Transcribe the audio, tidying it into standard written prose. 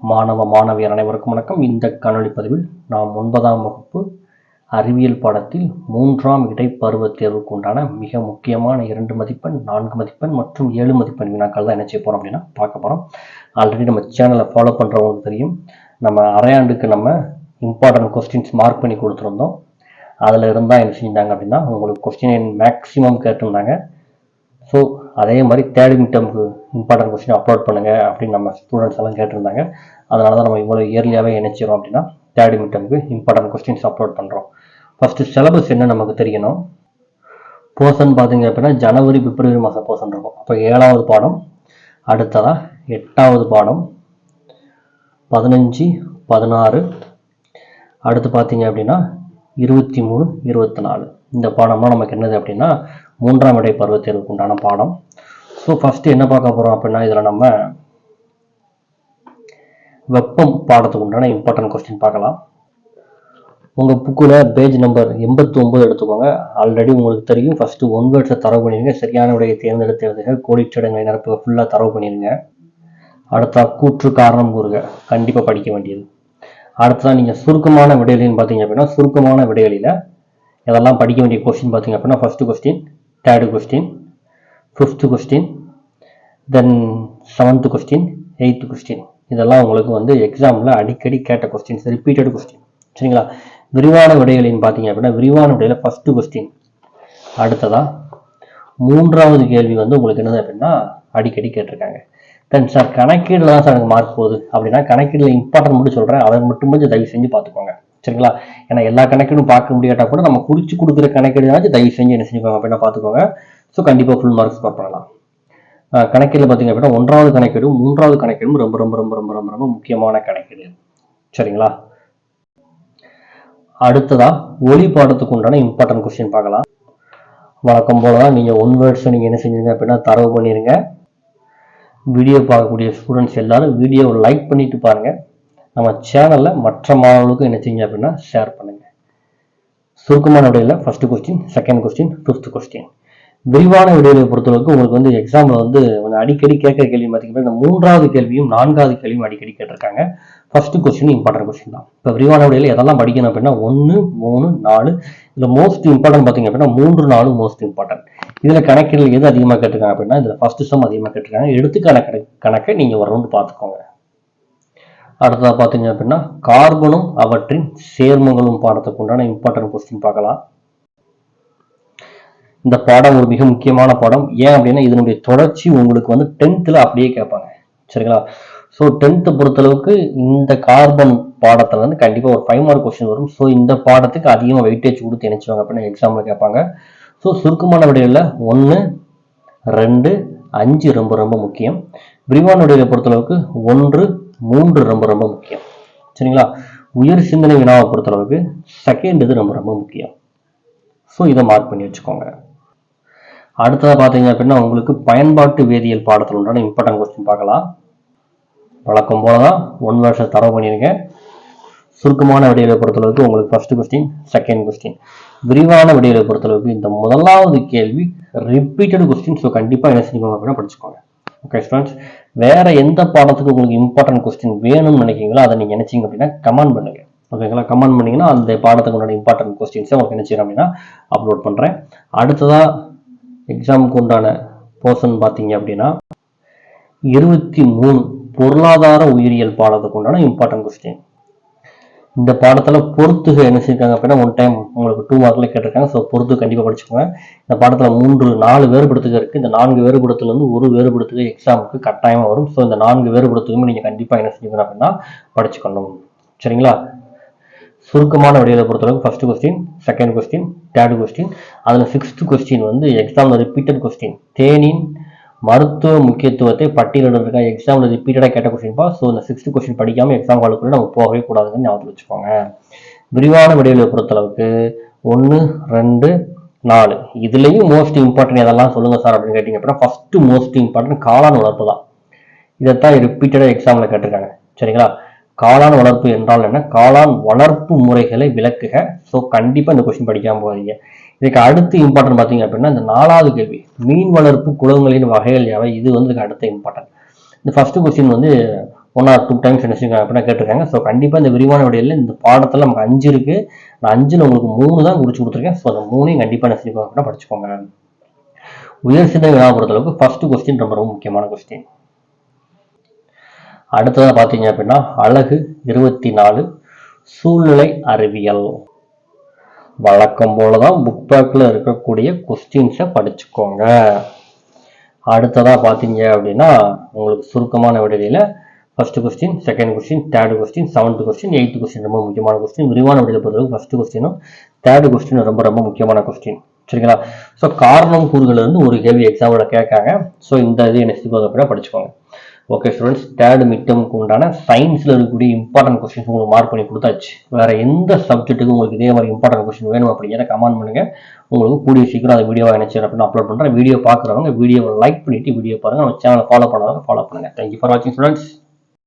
மாணவியர் அனைவருக்கும் வணக்கம். இந்த காணொளி பதிவில் நாம் 9ஆம் வகுப்பு அறிவியல் பாடத்தில் 3ஆம் இடைப்பருவத் தேர்வுக்கு உண்டான மிக முக்கியமான 2 மதிப்பெண், 4 மதிப்பெண் மற்றும் 7 மதிப்பெண் வினாக்கள் தான் என்ன செய்ய போகிறோம் அப்படின்னா பார்க்க போகிறோம். ஆல்ரெடி நம்ம சேனலை ஃபாலோ பண்ணுறவங்களுக்கு தெரியும், நம்ம அரையாண்டுக்கு நம்ம இம்பார்ட்டன்ட் கொஸ்டின்ஸ் மார்க் பண்ணி கொடுத்துருந்தோம். அதில் இருந்தால் என்ன செஞ்சாங்க அப்படின்னா உங்களுக்கு கொஸ்டின் மேக்ஸிமம் கேட்டிருந்தாங்க. ஸோ அதே மாதிரி தேர்ட் மிட்டம்க்கு இம்பார்ட்டன்ட் கொஸ்டின் அப்லோட் பண்ணுங்கள் அப்படின்னு நம்ம ஸ்டூடெண்ட்ஸ் எல்லாம் கேட்டிருந்தாங்க. அதனால தான் நம்ம இவ்வளோ இயர்லியாகவே நினைச்சிடும் அப்படின்னா தேர்ட் மிட்டம்க்கு இம்பார்ட்டன்ட் கொஸ்டின்ஸ் அப்லோட் பண்ணுறோம். ஃபஸ்ட்டு சிலபஸ் என்ன நமக்கு தெரியணும். போர்ஷன் பார்த்தீங்க அப்படின்னா ஜனவரி பிப்ரவரி மாதம் போர்ஷன் இருக்கும். அப்போ 7வது பாடம், அடுத்ததாக 8வது பாடம் 15 16, அடுத்து பார்த்தீங்க அப்படின்னா 23 24. இந்த பாடம்லாம் நமக்கு என்னது அப்படின்னா 3ஆம் இடைப்பருவத் தேர்வுக்கு உண்டான பாடம். ஸோ ஃபஸ்ட்டு என்ன பார்க்க போகிறோம் அப்படின்னா இதில் நம்ம வெப்பம் பாடத்துக்கு உண்டான இம்பார்ட்டன்ட் கொஸ்டின் பார்க்கலாம். உங்கள் புக்கில் பேஜ் நம்பர் 89 எடுத்துக்கோங்க. ஆல்ரெடி உங்களுக்கு தெரியும், ஃபஸ்ட்டு 1 வேர்ட்ஸை தரவு பண்ணிடுங்க. சரியான விடையை தேர்ந்தெடுத்து எழுதுக. கோடிச்சடங்களை நிரப்புக. ஃபுல்லாக தரவு பண்ணிடுங்க. அடுத்த கூற்று காரணம் கூறுக, கண்டிப்பாக படிக்க வேண்டியது. அடுத்ததான் நீங்கள் சுருக்கமான விடைகளின்னு பார்த்தீங்க அப்படின்னா சுருக்கமான விடைகளில் இதெல்லாம் படிக்க வேண்டிய கொஸ்டின் பார்த்தீங்க அப்படின்னா first question, third question, 5th question, then 7th question, 8th question. இதெல்லாம் உங்களுக்கு வந்து எக்ஸாமில் அடிக்கடி கேட்ட கொஸ்டின்ஸ், ரிப்பீட்டட் கொஸ்டின். சரிங்களா? விரிவான விடைகளின்னு பார்த்தீங்க அப்படின்னா விரிவான விடையில் ஃபஸ்ட்டு கொஸ்டின், அடுத்ததாக 3வது கேள்வி வந்து உங்களுக்கு என்னது அப்படின்னா அடிக்கடி கேட்டிருக்காங்க. தென் சார் கணக்கீடில் தான் சார் எனக்கு மார்க் போகுது அப்படின்னா கணக்கீடில் இம்பார்ட்டன்ட் மட்டும் சொல்கிறேன், அதை மட்டும் கொஞ்சம் தயவு செஞ்சு பார்த்துக்கோங்க. சரிங்களா? ஏன்னா எல்லா கணக்கீடும் பார்க்க முடியாட்டா கூட நம்ம குறித்து கொடுக்குற கணக்கீடு தயவு செஞ்சு என்ன செஞ்சுக்கோங்க அப்படின்னா பார்த்துக்கோங்க. ஸோ கண்டிப்பாக ஃபுல் மார்க் ஸ்கோர் பண்ணலாம். கணக்கீடில் பார்த்தீங்க அப்படின்னா 1வது கணக்கீடும் 3வது கணக்கீடும் ரொம்ப ரொம்ப ரொம்ப ரொம்ப ரொம்ப ரொம்ப முக்கியமான கணக்கீடு. சரிங்களா? அடுத்ததாக ஒலி பாடத்துக்கு உண்டான இம்பார்ட்டன்ட் கொஸ்டின் பார்க்கலாம். வழக்கம் போல தான் நீங்கள் 1 வேர்ட்ஸை நீங்கள் என்ன செஞ்சீங்க அப்படின்னா தரவு பண்ணிடுங்க. வீடியோ பார்க்கக்கூடிய ஸ்டூடெண்ட்ஸ் எல்லாரும் வீடியோவை லைக் பண்ணிட்டு பாருங்கள். நம்ம சேனலில் மற்ற மாணவர்களுக்கும் என்ன செய்யுங்க அப்படின்னா ஷேர் பண்ணுங்கள். சுருக்கமான விடையில் first question, second question, 5th question. விரிவான விடையை பொறுத்தளவுக்கு உங்களுக்கு வந்து எக்ஸாமில் வந்து அடிக்கடி கேட்குற கேள்வி பார்த்தீங்கன்னா இந்த 3வது கேள்வியும் 4வது கேள்வியும் அடிக்கடி கேட்டிருக்காங்க. ஃபஸ்ட்டு கொஸ்டின் இம்பார்ட்டன்ட் கொஸ்டின் தான். இப்போ விரிவான விடையில் எதெல்லாம் படிக்கணும் அப்படின்னா 1 3 4. இதில் மோஸ்ட் இம்பார்ட்டன்ட் பார்த்தீங்க அப்படின்னா 3 4 மோஸ்ட் இம்பார்ட்டன்ட். இதில் கணக்கீடு எது அதிகமாக கேட்டிருக்காங்க அப்படின்னா இதில் ஃபஸ்ட்டு சம் அதிகமாக கேட்டிருக்காங்க. எடுத்துக்கான கணக்கை நீங்கள் ஒரு ரவுண்டு பார்த்துக்கோங்க. அடுத்ததாக பார்த்தீங்க அப்படின்னா கார்பனும் அவற்றின் சேர்மங்களும் பாடத்துக்கு உண்டான இம்பார்ட்டன்ட் கொஸ்டின் பார்க்கலாம். இந்த பாடம் ஒரு மிக முக்கியமான பாடம். ஏன் அப்படின்னா இதனுடைய தொடர்ச்சி உங்களுக்கு வந்து 10th அப்படியே கேட்பாங்க. சரிங்களா? ஸோ 10th பொறுத்தளவுக்கு இந்த கார்பன் பாடத்தில் வந்து கண்டிப்பாக ஒரு 5 மார்க் கொஸ்டின் வரும். ஸோ இந்த பாடத்துக்கு அதிகமாக வெயிட்டேஜ் கொடுத்து நினைச்சுவாங்க அப்படின்னா எக்ஸாமில் கேட்பாங்க. ஸோ சுருக்கமான விடையில் 1 2 5 ரொம்ப ரொம்ப முக்கியம். விரிவான விடையை பொறுத்தளவுக்கு 1 3 ரொம்ப ரொம்ப முக்கியம். சரிங்களா? உயர் சிந்தனை வினாவை பொறுத்தளவுக்கு செகண்ட் இது ரொம்ப ரொம்ப முக்கியம். ஸோ இதை மார்க் பண்ணி வச்சுக்கோங்க. அடுத்ததாக பார்த்தீங்க அப்படின்னா உங்களுக்கு பயன்பாட்டு வேதியியல் பாடத்தில் உண்டான இம்பார்ட்டன்ட் கொஸ்டின் பார்க்கலாம். வழக்கம் போல தான் 1 வேர்ட்ஸை தரவு பண்ணிடுங்க. சுருக்கமான விடையை பொறுத்தளவுக்கு உங்களுக்கு ஃபஸ்ட்டு கொஸ்டின், செகண்ட் கொஸ்டின். விரிவான விடையை பொறுத்தளவுக்கு இந்த 1வது கேள்வி ரிப்பீட்டட் கொஸ்டின். ஸோ கண்டிப்பாக என்ன செஞ்சுக்கோங்க அப்படின்னா படிச்சுக்கோங்க. ஓகே ஸ்டூடெண்ட்ஸ், வேற எந்த பாடத்துக்கு உங்களுக்கு இம்பார்ட்டன்ட் கொஸ்டின் வேணும்னு நினைக்கிறீங்களோ அதை நீங்கள் நினைச்சிங்க அப்படின்னா கமெண்ட் பண்ணுங்க. ஓகேங்களா? கமெண்ட் பண்ணிங்கன்னா அந்த பாடத்துக்கு உண்டான இம்பார்ட்டன்ட் கொஸ்டின்ஸை உங்களுக்கு என்ன செய்யணும் அப்படின்னா அப்லோட் பண்ணுறேன். அடுத்ததாக எக்ஸாமுக்கு உண்டான போர்ஷன் பார்த்தீங்க அப்படின்னா 23 பொருளாதார உயிரியல் பாடத்துக்கு உண்டான இம்பார்ட்டன்ட் கொஸ்டின். இந்த பாடத்தில் பொறுத்துக என்ன செஞ்சிருக்காங்க அப்படின்னா 1 டைம் உங்களுக்கு 2 மார்க்கில் கேட்டிருக்காங்க. ஸோ பொறுத்து கண்டிப்பாக படிச்சுக்கோங்க. இந்த பாடத்தில் 4 வேறுபடுத்துக இருக்குது. இந்த 4 வேறுபடுத்துலேருந்து ஒரு வேறுபடுத்துக எக்ஸாமுக்கு கட்டாயமாக வரும். ஸோ இந்த 4 வேறுபடுத்துகளும் நீங்கள் கண்டிப்பாக என்ன செஞ்சுக்கணும் அப்படின்னா படிச்சுக்கணும். சரிங்களா? சுருக்கமான விடையை பொறுத்தளவுக்கு first question, second question, third question. அதில் 6th கொஸ்டின் வந்து எக்ஸாமில் ரிப்பீட்டட் கொஸ்டின். தேனின் மருத்துவ முக்கியத்துவத்தை பட்டியலிடுறதுக்காக எக்ஸாமில் ரிப்பீட்டடாக கேட்ட கொஸ்டின்ப்பா. ஸோ இந்த 6th கொஸ்டின் படிக்காமல் எக்ஸாம் காலுக்குள்ளே நம்ம போகவே கூடாதுன்னு ஞாபகம் வச்சுக்கோங்க. விரிவான விடையை பொறுத்தளவுக்கு 1 2 4. இதுலேயும் மோஸ்ட் இம்பார்ட்டன்ட் எதெல்லாம் சொல்லுங்கள் சார் அப்படின்னு கேட்டிங்க அப்படின்னா ஃபஸ்ட்டு மோஸ்ட் இம்பார்ட்டன்ட் காளான் வளர்ப்பு தான். இதைத்தான் ரிப்பீட்டடாக எக்ஸாமில் கேட்டிருக்காங்க. சரிங்களா? காளான் வளர்ப்பு என்றால் என்ன, காளான் வளர்ப்பு முறைகளை விளக்குக. ஸோ கண்டிப்பாக இந்த கொஸ்டின் படிக்காமல் போகிறீங்க. இதுக்கு அடுத்து இம்பார்ட்டன்ட் பார்த்தீங்க அப்படின்னா இந்த 4வது கேள்வி மீன் வளர்ப்பு குளங்களின் வகைகள் யாவை. இது வந்து இதுக்கு அடுத்த இம்பார்ட்டன்ட். இந்த ஃபர்ஸ்ட் கொஸ்டின் வந்து 1 or 2 டைம்ஸ் என்ன செய்யுங்க அப்படின்னா கேட்டிருக்காங்க. ஸோ கண்டிப்பாக இந்த விரிவான விடையில் இந்த பாடத்தில் நமக்கு 5 இருக்குது. நான் 5ல் உங்களுக்கு 3 தான் குறிச்சு கொடுத்துருக்கேன். ஸோ அந்த 3ஐயும் கண்டிப்பாக என்ன செஞ்சுக்கோங்க அப்படின்னா படிச்சுக்கோங்க. உயர் சிந்தனை வினா பொறுத்தளவுக்கு ஃபர்ஸ்ட் கொஸ்டின் ரொம்ப ரொம்ப முக்கியமான கொஸ்டின். அடுத்ததாக பார்த்தீங்க அப்படின்னா அழகு 24 சூழ்நிலை அறிவியல். வழக்கம் போல தான் புக் பேக்கில் இருக்கக்கூடிய கொஸ்டின்ஸை படிச்சுக்கோங்க. அடுத்ததாக பார்த்தீங்க அப்படின்னா உங்களுக்கு சுருக்கமான விடையில first question, second question, third question, 7th question, 8th question ரொம்ப முக்கியமான கொஸ்டின். விரிவான விடையில பொறுத்தளவுக்கு ஃபர்ஸ்ட் கொஸ்டினும் தேர்ட் கொஸ்டின் ரொம்ப ரொம்ப முக்கியமான கொஸ்டின். சரிங்களா? ஸோ காரணம் கூறுகள் இருந்து ஒரு கேள்வி எக்ஸாமில் கேட்காங்க. ஸோ இந்த இது என்ன செய்வாங்க அப்படின்னா படிச்சுக்கோங்க. ஓகே ஸ்டூடெண்ட்ஸ், தேர்ட் மிட் டேர்முக்கு உண்டான சயின்ஸில் இருக்கக்கூடிய இம்பார்ட்டன்ட் கொஸ்டின்ஸ் உங்களுக்கு மார்க் பண்ணி கொடுத்தாச்சு. வேற எந்த சப்ஜெக்ட்டுக்கு உங்களுக்கு இதே மாதிரி இம்பார்ட்டன்ட் கொஸ்டின் வேணும் அப்படிங்கிறத கமெண்ட் பண்ணுங்க. உங்களுக்கு கூடிய சீக்கிரம் அந்த வீடியோவை நினைச்சு அப்படின்னு அப்லோட் பண்ணுறேன். வீடியோ பார்க்குறவங்க வீடியோவை லைக் பண்ணிட்டு வீடியோ பாருங்க. நம்ம சேனலை ஃபாலோ பண்ணாதவங்க ஃபாலோ பண்ணுங்க. தேங்க்யூ ஃபார் வாட்சிங் ஸ்டூடெண்ட்ஸ்.